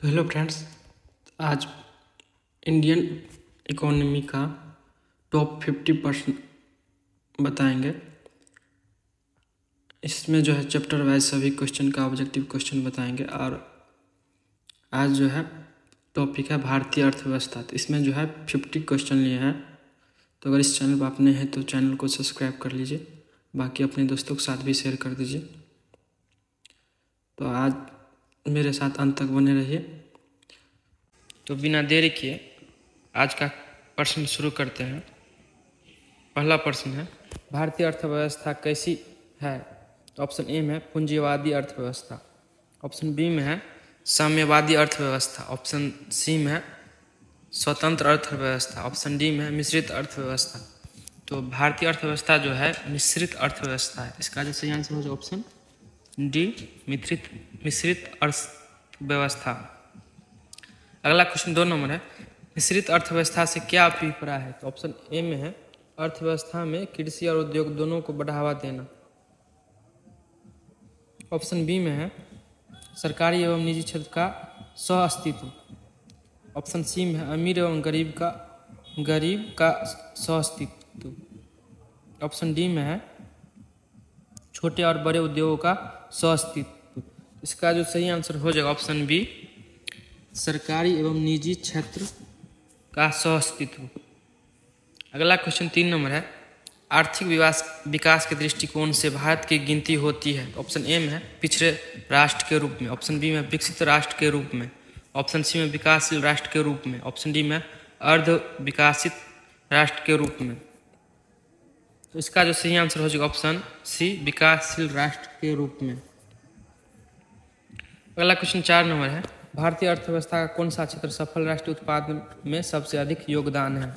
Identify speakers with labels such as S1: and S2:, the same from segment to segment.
S1: तो hello friends, आज Indian economy का टॉप 50% बताएंगे। इसमें जो है चैप्टर वाइज सभी क्वेश्चन का ऑब्जेक्टिव क्वेश्चन बताएंगे। और आज जो है टॉपिक है भारतीय अर्थव्यवस्था। तो इसमें जो है 50 क्वेश्चन लिए हैं। तो अगर इस चैनल पर आप नए हैं तो चैनल को सब्सक्राइब कर लीजिए, बाकी अपने दोस्तों के साथ भी शेयर कर दीजिए। तो आज मेरे साथ अंत तक बने रहिए। तो बिना देरी किए आज का प्रश्न शुरू करते हैं। पहला प्रश्न है, भारतीय अर्थव्यवस्था कैसी है? तो ऑप्शन ए में है पूंजीवादी अर्थव्यवस्था, ऑप्शन बी में है साम्यवादी अर्थव्यवस्था, ऑप्शन सी में है स्वतंत्र अर्थव्यवस्था, ऑप्शन डी में है मिश्रित अर्थव्यवस्था। तो भारतीय अर्थव्यवस्था जो है मिश्रित अर्थव्यवस्था है। इसका जो सही आंसर हो जाए ऑप्शन डी, मिश्रित अर्थव्यवस्था। अगला क्वेश्चन 2 नंबर है, मिश्रित अर्थव्यवस्था से क्या अभिप्राय है? तो ऑप्शन ए में है अर्थव्यवस्था में कृषि और उद्योग दोनों को बढ़ावा देना, ऑप्शन बी में है सरकारी एवं निजी क्षेत्र का सह अस्तित्व, ऑप्शन सी में है अमीर एवं गरीब का सह अस्तित्व, ऑप्शन डी में है छोटे और बड़े उद्योगों का सह अस्तित्व। इसका जो सही आंसर हो जाएगा ऑप्शन बी, सरकारी एवं निजी क्षेत्र का सह अस्तित्व। अगला क्वेश्चन 3 नंबर है, आर्थिक विकास के दृष्टिकोण से भारत की गिनती होती है? ऑप्शन ए में है पिछड़े राष्ट्र के रूप में, ऑप्शन बी में विकसित राष्ट्र के रूप में, ऑप्शन सी में विकासशील राष्ट्र के रूप में, ऑप्शन डी में अर्ध विकसित राष्ट्र के रूप में। तो इसका जो सही आंसर हो जाएगा ऑप्शन सी, विकासशील राष्ट्र के रूप में। अगला क्वेश्चन 4 नंबर है, भारतीय अर्थव्यवस्था का कौन सा क्षेत्र सफल राष्ट्रीय उत्पादन में सबसे अधिक योगदान है?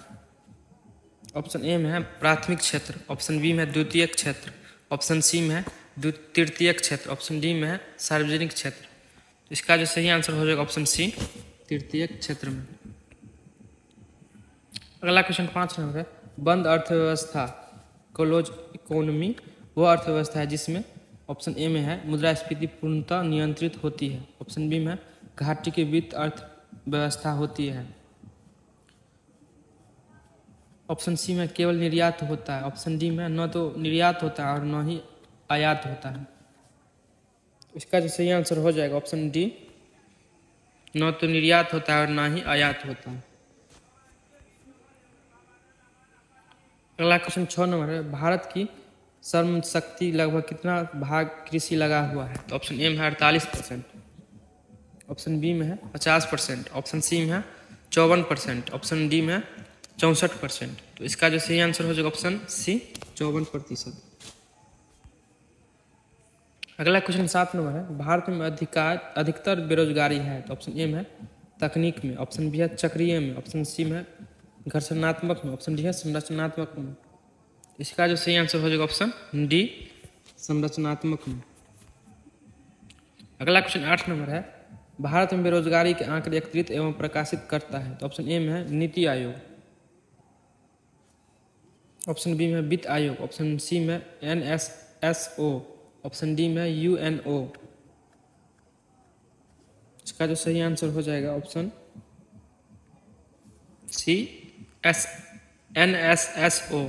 S1: ऑप्शन ए में है प्राथमिक क्षेत्र, ऑप्शन बी में द्वितीयक क्षेत्र, ऑप्शन सी में है तृतीयक क्षेत्र, ऑप्शन डी में है सार्वजनिक क्षेत्र। इसका जो सही आंसर हो जाएगा ऑप्शन सी, तृतीयक क्षेत्र में। अगला क्वेश्चन 5 नंबर है, बंद अर्थव्यवस्था क्लोज इकोनॉमी वह अर्थव्यवस्था है जिसमें, ऑप्शन ए में है मुद्रास्फीति पूर्णतः नियंत्रित होती है, ऑप्शन बी में घाटे की वित्त अर्थव्यवस्था होती है, ऑप्शन सी में केवल निर्यात होता है, ऑप्शन डी में न तो निर्यात होता है और न ही आयात होता है। इसका जो सही आंसर हो जाएगा ऑप्शन डी, न तो निर्यात होता है और न ही आयात होता है। अगला क्वेश्चन 6 नंबर है, भारत की श्रम शक्ति लगभग कितना भाग कृषि लगा हुआ है? तो ऑप्शन ए में है 48%, ऑप्शन बी में है 50%, ऑप्शन सी में है 54%, ऑप्शन डी में 64%। तो इसका जो सही आंसर हो जाएगा ऑप्शन सी, 54%। अगला क्वेश्चन 7 नंबर है, भारत में अधिकतर बेरोजगारी है? तो ऑप्शन ए में है तकनीक में, ऑप्शन बी है चक्रीय में, ऑप्शन सी में घर्षणात्मक में, ऑप्शन डी है संरचनात्मक में। इसका जो सही आंसर हो जाएगा ऑप्शन डी, संरचनात्मक में। अगला क्वेश्चन 8 नंबर है, भारत में बेरोजगारी के आंकड़े एकत्रित एवं प्रकाशित करता है? तो ऑप्शन ए में है नीति आयोग, ऑप्शन बी में वित्त आयोग, ऑप्शन सी में NSSO, ऑप्शन डी में UNO। इसका जो सही आंसर हो जाएगा ऑप्शन सी, NSSO।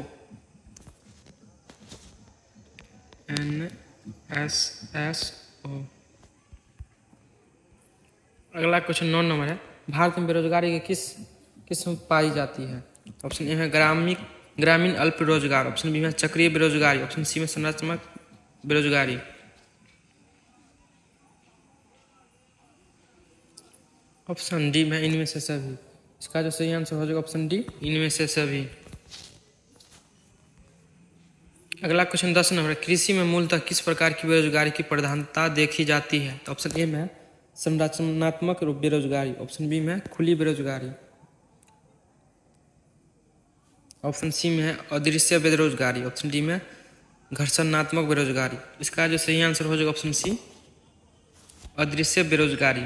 S1: अगला क्वेश्चन 9 नंबर है, भारत में बेरोजगारी की किस किस्म पाई जाती है? ऑप्शन ए है ग्रामीण अल्प रोजगार, ऑप्शन बी में चक्रीय बेरोजगारी, ऑप्शन सी में संरचनात्मक बेरोजगारी। ऑप्शन डी में इनमें से सभी। इसका जो सही आंसर हो जाएगा ऑप्शन डी, इनमें से सभी। अगला क्वेश्चन 10 नंबर है, कृषि में मूलतः किस प्रकार की बेरोजगारी की प्रधानता देखी जाती है? तो ऑप्शन ए में है संरचनात्मक बेरोजगारी, ऑप्शन बी में खुली बेरोजगारी, ऑप्शन सी में है अदृश्य बेरोजगारी, ऑप्शन डी में घर्षणात्मक बेरोजगारी। इसका जो सही आंसर हो जाएगा ऑप्शन सी, अदृश्य बेरोजगारी।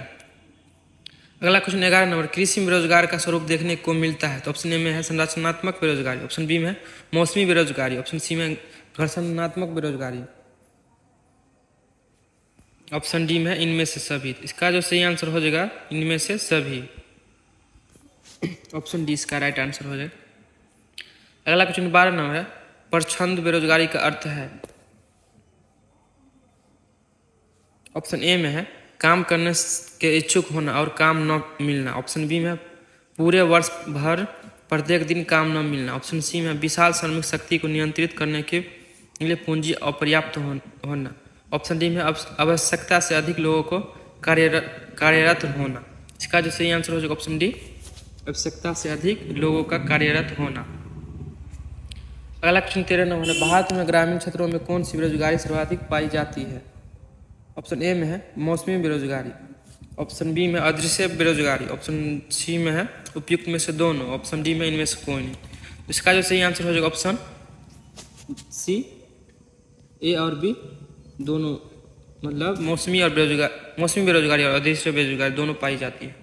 S1: अगला क्वेश्चन 11 नंबर, कृषि में बेरोजगार का स्वरूप देखने को मिलता है? तो ऑप्शन ए में है संरचनात्मक बेरोजगारी, ऑप्शन बी में मौसमी बेरोजगारी, ऑप्शन सी में घर्षणात्मक बेरोजगारी। ऑप्शन डी में है इनमें से सभी। इसका जो सही आंसर हो जाएगा इनमें से सभी, ऑप्शन डी इसका राइट आंसर हो जाएगा। अगला क्वेश्चन 12 नंबर है, प्रछंद बेरोजगारी का अर्थ है। ऑप्शन ए में है काम करने के इच्छुक होना और काम न मिलना। ऑप्शन बी में पूरे वर्ष भर प्रत्येक दिन काम न मिलना। ऑप्शन सी में विशाल श्रमिक शक्ति को नियंत्रित करने के लिए पूंजी अपर्याप्त होना। ऑप्शन डी में आवश्यकता से अधिक लोगों को कार्यरत होना। इसका जो सही आंसर हो जाएगा ऑप्शन डी, आवश्यकता से अधिक लोगों का कार्यरत होना। अगला क्वेश्चन 13 नंबर है, भारत में ग्रामीण क्षेत्रों में कौन सी बेरोजगारी सर्वाधिक पाई जाती है। ऑप्शन ए में है मौसमी बेरोजगारी। ऑप्शन बी में अदृश्य बेरोजगारी। ऑप्शन सी में है उपयुक्त में से दोनों। ऑप्शन डी में इनमें से कोई नहीं। इसका जो सही आंसर हो जाएगा ऑप्शन सी, ए और बी दोनों, मतलब मौसमी बेरोजगारी और अदृश्य बेरोजगारी दोनों पाई जाती है।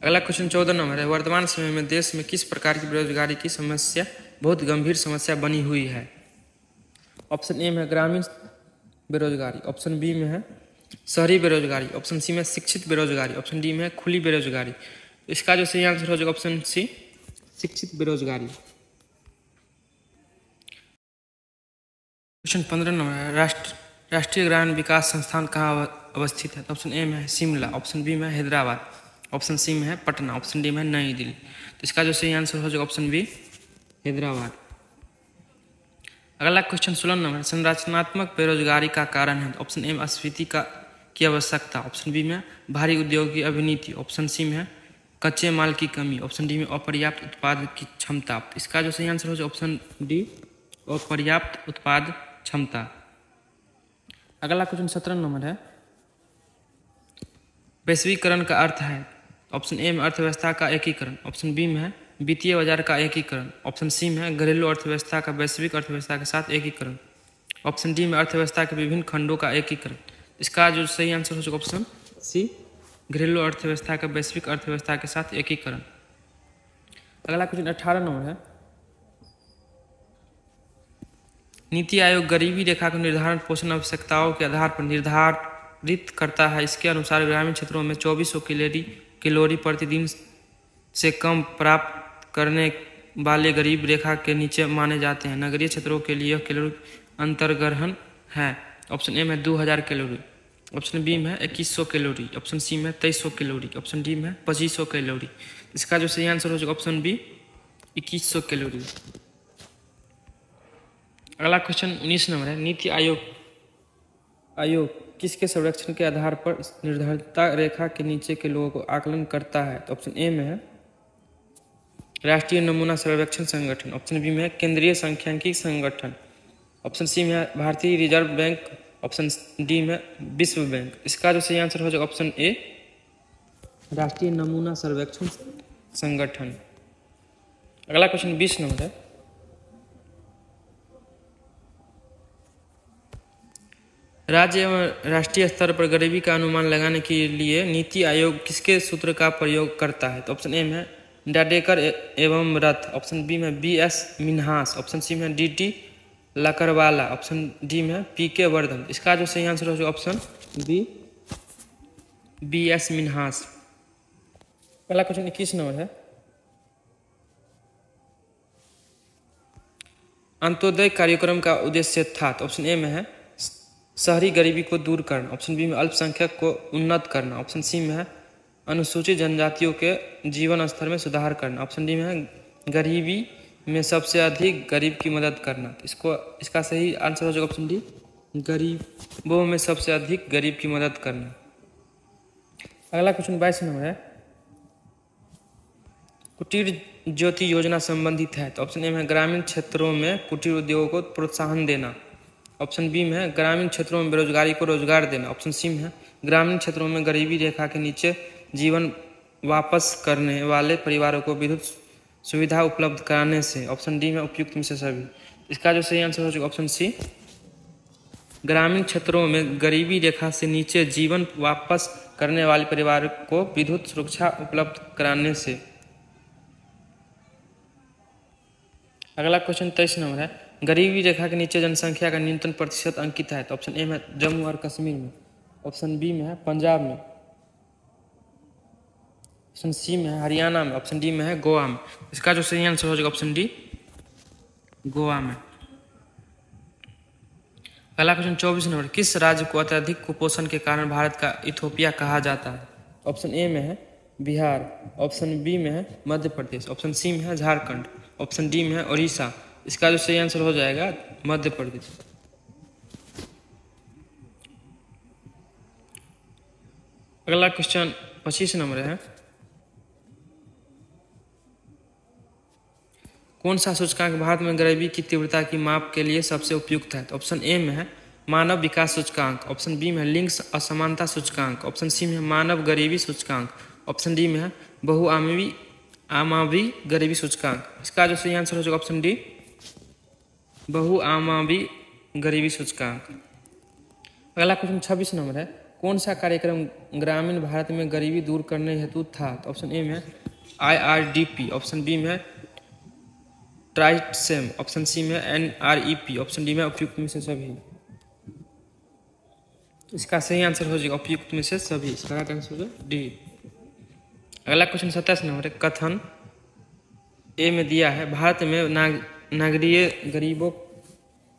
S1: अगला क्वेश्चन 14 नंबर है, वर्तमान समय में देश में किस प्रकार की बेरोजगारी की समस्या बहुत गंभीर समस्या बनी हुई है। ऑप्शन ए में ग्रामीण बेरोजगारी। ऑप्शन बी में है शहरी बेरोजगारी। ऑप्शन सी में शिक्षित बेरोजगारी। ऑप्शन डी में खुली बेरोजगारी। इसका जो सही आंसर हो जाएगा ऑप्शन सी, शिक्षित बेरोजगारी। क्वेश्चन 15 नंबर है, राष्ट्रीय ग्रामीण विकास संस्थान कहाँ अवस्थित है। ऑप्शन ए में है शिमला। ऑप्शन बी में है हैदराबाद। ऑप्शन सी में है पटना। ऑप्शन डी में है नई दिल्ली। तो इसका जो सही आंसर हो जाएगा ऑप्शन बी, हैदराबाद। अगला क्वेश्चन 16 नंबर, संरचनात्मक बेरोजगारी का कारण है। ऑप्शन ए में अस्फीति की आवश्यकता। ऑप्शन बी में भारी उद्योग की अभिनीति। ऑप्शन सी में है कच्चे माल की कमी। ऑप्शन डी में अपर्याप्त उत्पाद की क्षमता। इसका जो सही आंसर हो जाएगा ऑप्शन डी, अपर्याप्त उत्पाद क्षमता। अगला क्वेश्चन 17 नंबर है, वैश्वीकरण का अर्थ है। ऑप्शन ए में अर्थव्यवस्था का एकीकरण। ऑप्शन बी में है वित्तीय बाजार का एकीकरण। ऑप्शन सी में है घरेलू अर्थव्यवस्था का वैश्विक अर्थव्यवस्था के साथ एकीकरण। ऑप्शन डी में अर्थव्यवस्था के विभिन्न खंडों का एकीकरण। इसका जो सही आंसर हो जाएगा ऑप्शन सी, घरेलू अर्थव्यवस्था का वैश्विक अर्थव्यवस्था के साथ एकीकरण। अगला क्वेश्चन 18 नंबर है, नीति आयोग गरीबी रेखा को निर्धारण पोषण आवश्यकताओं के आधार पर निर्धारित करता है। इसके अनुसार ग्रामीण क्षेत्रों में 2400 कैलोरी प्रतिदिन से कम प्राप्त करने वाले गरीब रेखा के नीचे माने जाते हैं। नगरीय क्षेत्रों के लिए यह कैलोरी अंतर्ग्रहण है। ऑप्शन ए में 2000 कैलोरी। ऑप्शन बी में 2100 कैलोरी। ऑप्शन सी में 2300 कैलोरी। ऑप्शन डी में 2500 कैलोरी। इसका जो सही आंसर हो जाएगा ऑप्शन बी, 2100 कैलोरी। अगला क्वेश्चन 19 नंबर है, नीति आयोग किसके सर्वेक्षण के आधार पर निर्धारित रेखा के नीचे के लोगों को आकलन करता है। तो ऑप्शन ए में है राष्ट्रीय नमूना सर्वेक्षण संगठन। ऑप्शन बी में है केंद्रीय सांख्यिकी संगठन। ऑप्शन सी में है भारतीय रिजर्व बैंक। ऑप्शन डी में विश्व बैंक। इसका जो सही आंसर हो जाएगा ऑप्शन ए, राष्ट्रीय नमूना सर्वेक्षण संगठन। अगला क्वेश्चन 20 नंबर है, राज्य एवं राष्ट्रीय स्तर पर गरीबी का अनुमान लगाने के लिए नीति आयोग किसके सूत्र का प्रयोग करता है। तो ऑप्शन ए में डाडेकर एवं रथ। ऑप्शन बी में BS मिन्हास। ऑप्शन सी में DT लकरवाला। ऑप्शन डी में PK वर्धन। इसका जो सही आंसर हो जाएगा ऑप्शन बी, BS मिन्हास। पहला क्वेश्चन 21 नंबर है, अंत्योदय कार्यक्रम का उद्देश्य था। तो ऑप्शन ए में है शहरी गरीबी को दूर करना। ऑप्शन बी में अल्पसंख्यक को उन्नत करना। ऑप्शन सी में है अनुसूचित जनजातियों के जीवन स्तर में सुधार करना। ऑप्शन डी में है गरीबी में सबसे अधिक गरीब की मदद करना। इसका सही आंसर हो जाएगा ऑप्शन डी, गरीबों में सबसे अधिक गरीब की मदद करना। अगला क्वेश्चन 22 नंबर है, कुटीर ज्योति योजना संबंधित है। तो ऑप्शन ए में ग्रामीण क्षेत्रों में कुटीर उद्योगों को प्रोत्साहन देना। ऑप्शन बी में है ग्रामीण क्षेत्रों में बेरोजगारी को रोजगार देना। ऑप्शन सी में है ग्रामीण क्षेत्रों में गरीबी रेखा के नीचे जीवन वापस करने वाले परिवारों को विद्युत सुविधा उपलब्ध कराने से। ऑप्शन डी में उपयुक्त में से सभी। इसका जो सही आंसर हो जाएगा ऑप्शन सी, ग्रामीण क्षेत्रों में गरीबी रेखा से नीचे जीवन वापस करने वाले परिवार को विद्युत सुरक्षा उपलब्ध कराने से। अगला क्वेश्चन 23 नंबर है, गरीबी रेखा के नीचे जनसंख्या का न्यूनतम प्रतिशत अंकित है। तो ऑप्शन ए में जम्मू और कश्मीर में। ऑप्शन बी में है पंजाब में, ऑप्शन सी में है हरियाणा में, ऑप्शन डी में है गोवा में। इसका जो सही आंसर हो जाएगा ऑप्शन डी, गोवा में। अगला क्वेश्चन 24 नंबर, किस राज्य को अत्यधिक कुपोषण के कारण भारत का इथोपिया कहा जाता है? ऑप्शन ए में है बिहार, ऑप्शन बी में है मध्य प्रदेश, ऑप्शन सी में है झारखंड, ऑप्शन डी में है उड़ीसा। इसका जो सही आंसर हो जाएगा मध्य प्रदेश। अगला क्वेश्चन 25 नंबर है, कौन सा सूचकांक भारत में गरीबी की तीव्रता की माप के लिए सबसे उपयुक्त है? तो ऑप्शन ए में है मानव विकास सूचकांक, ऑप्शन बी में है लिंग असमानता सूचकांक, ऑप्शन सी में है मानव गरीबी सूचकांक, ऑप्शन डी में है बहुआमावी गरीबी सूचकांक। इसका जो सही आंसर हो जाएगा ऑप्शन डी, बहुआमावी गरीबी सूचकांक। अगला क्वेश्चन 26 नंबर है, कौन सा कार्यक्रम ग्रामीण भारत में गरीबी दूर करने हेतु था? तो ऑप्शन ए में है IRDP, ऑप्शन बी में है ट्राइसेम, ऑप्शन सी में NREP, ऑप्शन डी में उपयुक्त में से सभी। इसका सही आंसर हो जाएगा उपयुक्त में से सभी। इसका आंसर हो जाएगा डी। अगला क्वेश्चन 27 नंबर है, कथन ए में दिया है भारत में नागरीय गरीबों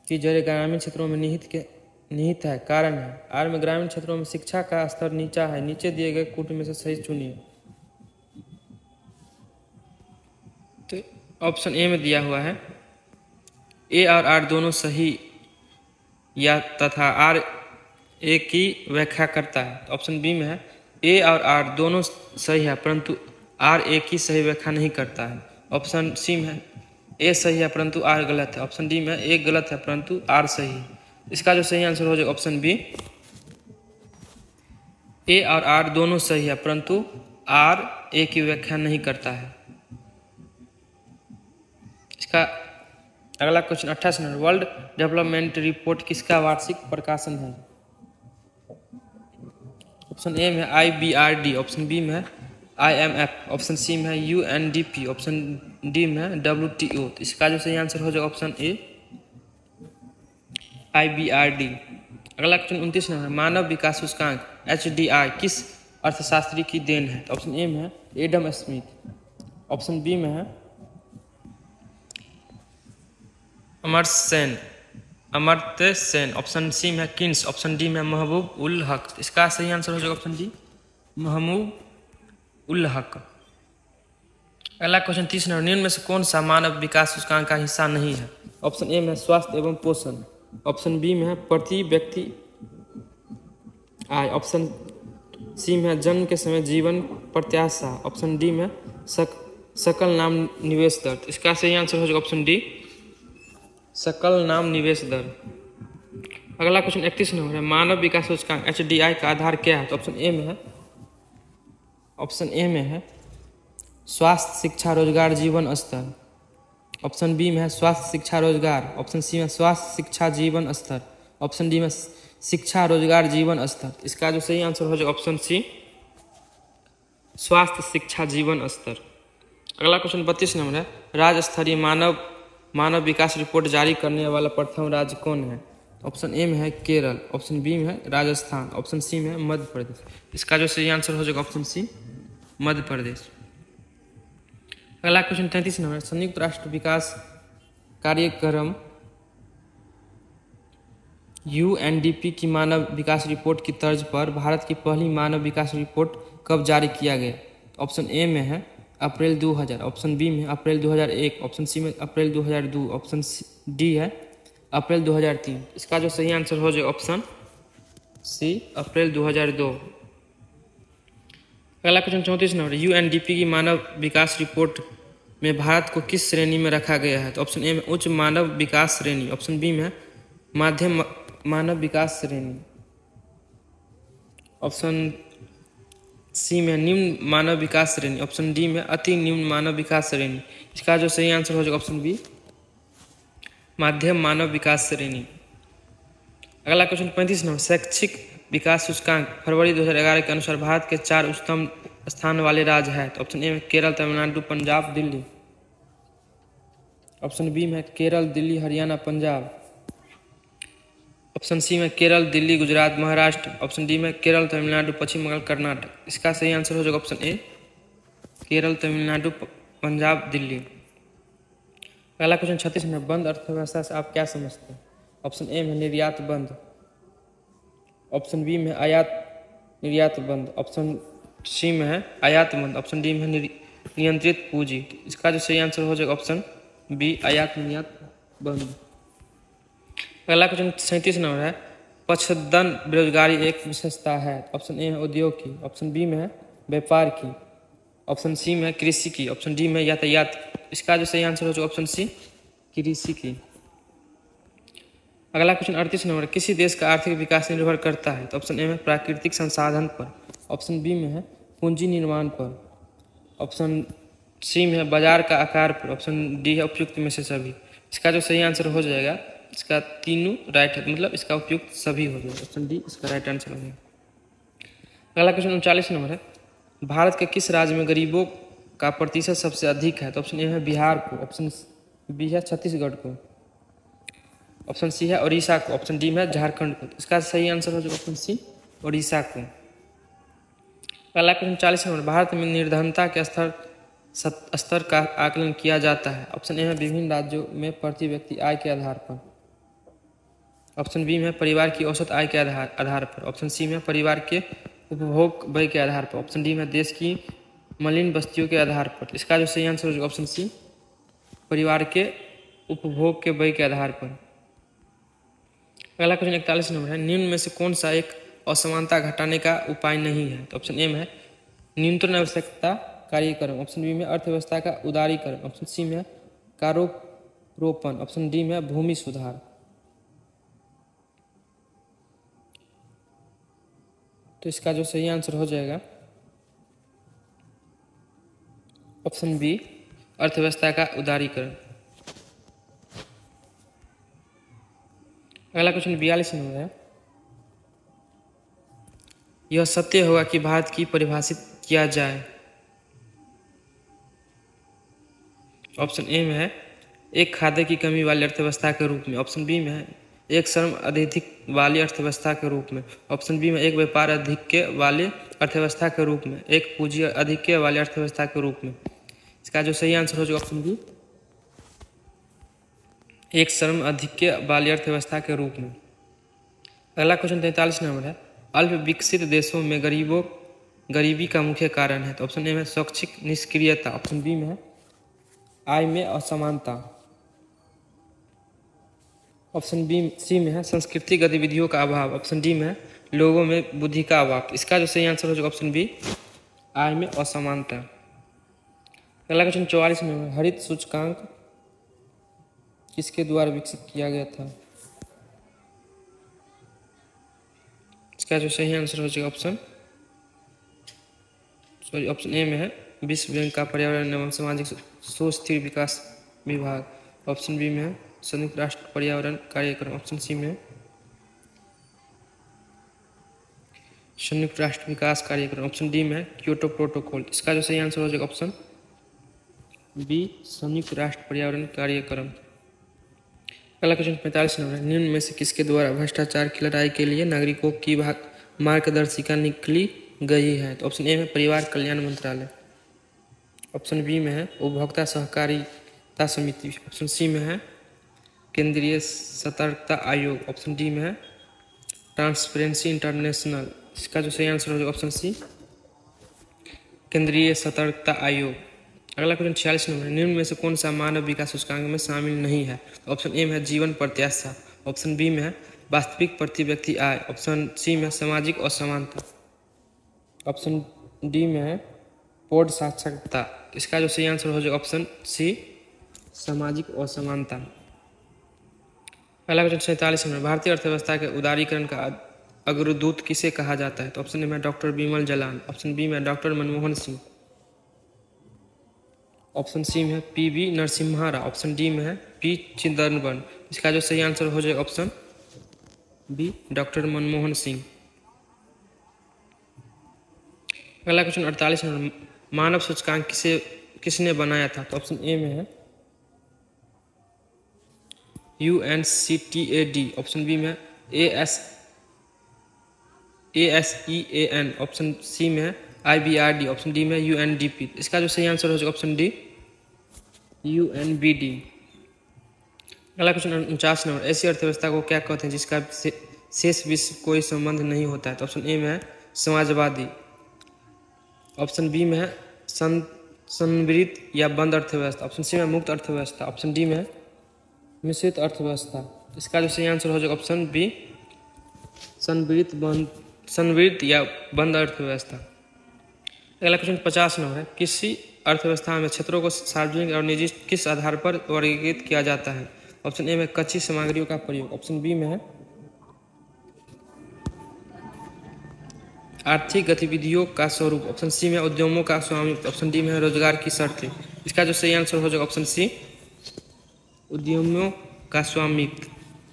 S1: की जड़ें ग्रामीण क्षेत्रों में निहित है, कारण है। आर में ग्रामीण क्षेत्रों में शिक्षा का स्तर नीचा है, नीचे दिए गए कूट में से सही चुनिए। तो ऑप्शन ए में दिया हुआ है ए और आर दोनों सही या तथा आर ए की व्याख्या करता है। तो ऑप्शन बी में है ए और आर दोनों सही है परंतु आर ए की सही व्याख्या नहीं करता है। ऑप्शन सी में है ए सही है परंतु आर गलत है, ऑप्शन डी में ए गलत है परंतु आर सही है। इसका जो सही आंसर हो जाएगा ऑप्शन बी, ए और आर दोनों सही है परंतु आर ए की व्याख्या नहीं करता है। इसका अगला question 28 number, world development report किसका वार्षिक प्रकाशन है? ऑप्शन ए में IBRD, ऑप्शन बी में है IMF, ऑप्शन सी में है UNDP, ऑप्शन डी में है WTO। तो इसका जो सही आंसर हो जाएगा ऑप्शन ए IBRD। अगला क्वेश्चन 29 नंबर, मानव विकास सूचकांक HDI किस अर्थशास्त्री की देन है? तो ऑप्शन ए में है एडम स्मिथ, ऑप्शन बी में है अमर्त्य सेन, ऑप्शन सी में है किन्स, ऑप्शन डी में महबूब उल हक। इसका सही आंसर हो जाएगा ऑप्शन डी महबूब उल हक। अगला क्वेश्चन 30 नंबर, निम्न में से कौन सा मानव विकास सूचकांक का हिस्सा नहीं है? ऑप्शन ए में है स्वास्थ्य एवं पोषण, ऑप्शन बी में है प्रति व्यक्ति आय, ऑप्शन सी में है जन्म के समय जीवन प्रत्याशा, ऑप्शन डी में सकल नाम निवेश दर। इसका सही आंसर हो जाएगा ऑप्शन डी सकल नाम निवेश दर। अगला क्वेश्चन 31 नंबर है, मानव विकास सूचकांक HDI का आधार क्या है? तो ऑप्शन ए में है स्वास्थ्य शिक्षा रोजगार जीवन स्तर, ऑप्शन बी में है स्वास्थ्य शिक्षा रोजगार, ऑप्शन सी में स्वास्थ्य शिक्षा जीवन स्तर, ऑप्शन डी में शिक्षा रोजगार जीवन स्तर। इसका जो सही आंसर हो जाएगा ऑप्शन सी स्वास्थ्य शिक्षा जीवन स्तर। अगला क्वेश्चन 32 नंबर है, राज्य स्तरीय मानव विकास रिपोर्ट जारी करने वाला प्रथम राज्य कौन है? ऑप्शन ए में है केरल, ऑप्शन बी में है राजस्थान, ऑप्शन सी में है मध्य प्रदेश। इसका जो सही आंसर हो जाएगा ऑप्शन सी मध्य प्रदेश। अगला क्वेश्चन 33 नंबर, संयुक्त राष्ट्र विकास कार्यक्रम UNDP की मानव विकास रिपोर्ट की तर्ज पर भारत की पहली मानव विकास रिपोर्ट कब जारी किया गया? ऑप्शन ए में है अप्रैल 2000, ऑप्शन बी में अप्रैल 2001, ऑप्शन सी में अप्रैल 2002, ऑप्शन डी है अप्रैल 2003। इसका जो सही आंसर हो जाएगा ऑप्शन सी अप्रैल 2002। अगला क्वेश्चन 34 नंबर, UNDP की मानव विकास रिपोर्ट में भारत को किस श्रेणी में रखा गया है? तो ऑप्शन ए में उच्च मानव विकास श्रेणी, ऑप्शन बी में माध्यम मानव विकास श्रेणी, ऑप्शन सी में निम्न मानव विकास श्रेणी, ऑप्शन डी में अति निम्न मानव विकास श्रेणी। इसका जो सही आंसर हो जाएगा ऑप्शन बी माध्यम मानव विकास श्रेणी। अगला क्वेश्चन 35 नंबर, शैक्षिक विकास सूचकांक फरवरी 2011 के अनुसार भारत के 4 उच्चतम स्थान वाले राज्य है। तो ऑप्शन ए में केरल, तमिलनाडु, पंजाब, दिल्ली, ऑप्शन बी में केरल, दिल्ली, हरियाणा, पंजाब, ऑप्शन सी में केरल, दिल्ली, गुजरात, महाराष्ट्र। ऑप्शन डी में केरल, तमिलनाडु, पश्चिम बंगाल, कर्नाटक। इसका सही आंसर हो जाएगा ऑप्शन ए, केरल, तमिलनाडु, पंजाब, दिल्ली। अगला क्वेश्चन 36 में, बंद अर्थव्यवस्था से आप क्या समझते हैं? ऑप्शन ए में निर्यात बंद, ऑप्शन बी में आयात निर्यात बंद, ऑप्शन सी में है आयात बंद, ऑप्शन डी में नियंत्रित पूंजी। इसका जो सही आंसर हो जाएगा ऑप्शन बी, आयात निर्यात बंद। अगला क्वेश्चन 37 नंबर है, पशुधन बेरोजगारी एक विशेषता है। ऑप्शन ए है उद्योग की, ऑप्शन बी में है व्यापार की, ऑप्शन सी में है कृषि की, ऑप्शन डी में यातायात की। इसका जो सही आंसर हो जाएगा ऑप्शन सी, कृषि की। अगला क्वेश्चन 38 नंबर, किसी देश का आर्थिक विकास निर्भर करता है? तो ऑप्शन ए में प्राकृतिक संसाधन पर, ऑप्शन बी में है पूंजी निर्माण पर, ऑप्शन सी में है बाजार का आकार पर, ऑप्शन डी है उपयुक्त में से सभी। इसका जो सही आंसर हो जाएगा, इसका तीनों राइट है, मतलब इसका उपयुक्त सभी हो जाएगा, ऑप्शन डी इसका राइट आंसर हो जाएगा। अगला क्वेश्चन 39 नंबर है, भारत के किस राज्य में गरीबों का प्रतिशत सबसे अधिक है? तो ऑप्शन ए है बिहार को, ऑप्शन बी है छत्तीसगढ़ को, ऑप्शन सी है उड़ीसा को, ऑप्शन डी में झारखंड को। इसका सही आंसर हो जाएगा ऑप्शन सी, उड़ीसा को। अगला क्वेश्चन 40 नंबर, भारत में निर्धनता के स्तर का आकलन किया जाता है? ऑप्शन ए है विभिन्न राज्यों में प्रति व्यक्ति आय के आधार पर, ऑप्शन बी में परिवार की औसत आय के आधार पर, ऑप्शन सी में परिवार के उपभोग व्यय के आधार पर, ऑप्शन डी में देश की मलिन बस्तियों के आधार पर। इसका जो सही आंसर हो जाएगा ऑप्शन सी, परिवार के उपभोग के व्यय के आधार पर। अगला क्वेश्चन 41 नंबर है, निम्न में से कौन सा एक असमानता घटाने का उपाय नहीं है? तो ऑप्शन ए में है न्यूनतम आवश्यकता कार्यक्रम, ऑप्शन बी में अर्थव्यवस्था का उदारीकरण, ऑप्शन सी में कारोपरोपण, ऑप्शन डी में भूमि सुधार। तो इसका जो सही आंसर हो जाएगा ऑप्शन बी, अर्थव्यवस्था का उदारीकरण। अगला क्वेश्चन 42 नंबर है, यह सत्य होगा कि भारत की परिभाषित किया जाए? ऑप्शन ए में है एक खाद्य की कमी वाली अर्थव्यवस्था के रूप में, ऑप्शन बी में है एक श्रम अधिक वाली अर्थव्यवस्था के रूप में, ऑप्शन बी में एक व्यापार अधिक्य वाली अर्थव्यवस्था के रूप में, एक पूंजी अधिक्य वाली अर्थव्यवस्था के रूप में। इसका जो सही आंसर हो जाएगा ऑप्शन बी, एक श्रम अधिक्य वाली अर्थव्यवस्था के रूप में। अगला क्वेश्चन 43 नंबर है, अल्प विकसित देशों में गरीबी का मुख्य कारण है? तो ऑप्शन ए में शैक्षिक निष्क्रियता, ऑप्शन बी में है आय में असमानता, ऑप्शन बी सी में है सांस्कृतिक गतिविधियों का अभाव, ऑप्शन डी में है लोगों में बुद्धि का अभाव। इसका जो सही आंसर हो जाएगा ऑप्शन बी, आय में असमानता। अगला क्वेश्चन 44 में, हरित सूचकांक किसके द्वारा विकसित किया गया था? इसका जो सही आंसर हो जाएगा ऑप्शन ए में है विश्व बैंक का पर्यावरण एवं सामाजिक सुस्थिर विकास विभाग, ऑप्शन बी में है संयुक्त राष्ट्र पर्यावरण कार्यक्रम, ऑप्शन सी में संयुक्त राष्ट्र विकास कार्यक्रम, ऑप्शन डी में क्योटो प्रोटोकॉल। इसका जो सही आंसर हो जाएगा ऑप्शन बी, संयुक्त राष्ट्र पर्यावरण कार्यक्रम। अगला क्वेश्चन 45 नंबर है, निम्न में से किसके द्वारा भ्रष्टाचार की लड़ाई के लिए नागरिकों की मार्गदर्शिका निकली गई है? तो ऑप्शन ए में परिवार कल्याण मंत्रालय, ऑप्शन बी में है उपभोक्ता सहकारिता समिति, ऑप्शन सी में है केंद्रीय सतर्कता आयोग, ऑप्शन डी में है ट्रांसपेरेंसी इंटरनेशनल। इसका जो सही आंसर हो जाएगा ऑप्शन सी, केंद्रीय सतर्कता आयोग। अगला क्वेश्चन 46 नंबर है, निम्न में से कौन सा मानव विकास सूचकांक में शामिल नहीं है? ऑप्शन ए में है जीवन प्रत्याशा, ऑप्शन बी में है वास्तविक प्रति व्यक्ति आय, ऑप्शन सी में सामाजिक असमानता, ऑप्शन डी में है पौध साक्षरता। इसका जो सही आंसर हो जाएगा ऑप्शन सी, सामाजिक असमानता। अगला क्वेश्चन 47 नंबर, भारतीय अर्थव्यवस्था के उदारीकरण का अग्रदूत किसे कहा जाता है? तो ऑप्शन ए में doctor Bimal Jalan, option B में doctor Manmohan Singh, option C में है PV Narasimha Rao, option D में है पी चिदंबरम। इसका जो सही आंसर हो जाएगा option B, doctor Manmohan Singh. अगला क्वेश्चन 48 नंबर, मानव सूचकांक किसने बनाया था? तो ऑप्शन ए में है UNCTAD, ऑप्शन बी में ASEAN, ऑप्शन सी में है IBRD, ऑप्शन डी में UNDP। इसका जो सही आंसर हो जाएगा ऑप्शन डी UNBD। अगला क्वेश्चन 49 नंबर, ऐसी अर्थव्यवस्था को क्या कहते हैं जिसका शेष विश्व कोई संबंध नहीं होता है? तो ऑप्शन ए में है समाजवादी, ऑप्शन बी में है संवृत या बंद अर्थव्यवस्था, ऑप्शन सी में मुक्त अर्थव्यवस्था, ऑप्शन डी में है मिश्रित अर्थव्यवस्था। इसका जो सही आंसर हो जाएगा ऑप्शन बी संवृत या बंद अर्थव्यवस्था। अगला क्वेश्चन 50 नंबर है, किसी अर्थव्यवस्था में क्षेत्रों को सार्वजनिक और निजी किस आधार पर वर्गीकृत किया जाता है? ऑप्शन ए में कच्ची सामग्रियों का प्रयोग, ऑप्शन बी में है आर्थिक गतिविधियों का स्वरूप, ऑप्शन सी में उद्यमों का स्वामित्व, ऑप्शन डी में है रोजगार की शर्तें। इसका जो सही आंसर हो जाएगा ऑप्शन सी उद्यमों का स्वामित्व।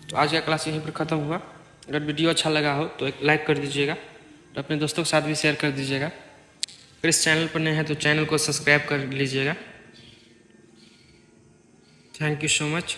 S1: तो आज का क्लास यहीं पर ख़त्म हुआ। अगर वीडियो अच्छा लगा हो तो एक लाइक कर दीजिएगा और अपने दोस्तों के साथ भी शेयर कर दीजिएगा। अगर इस चैनल पर नए हैं तो चैनल को सब्सक्राइब कर लीजिएगा। Thank you so much.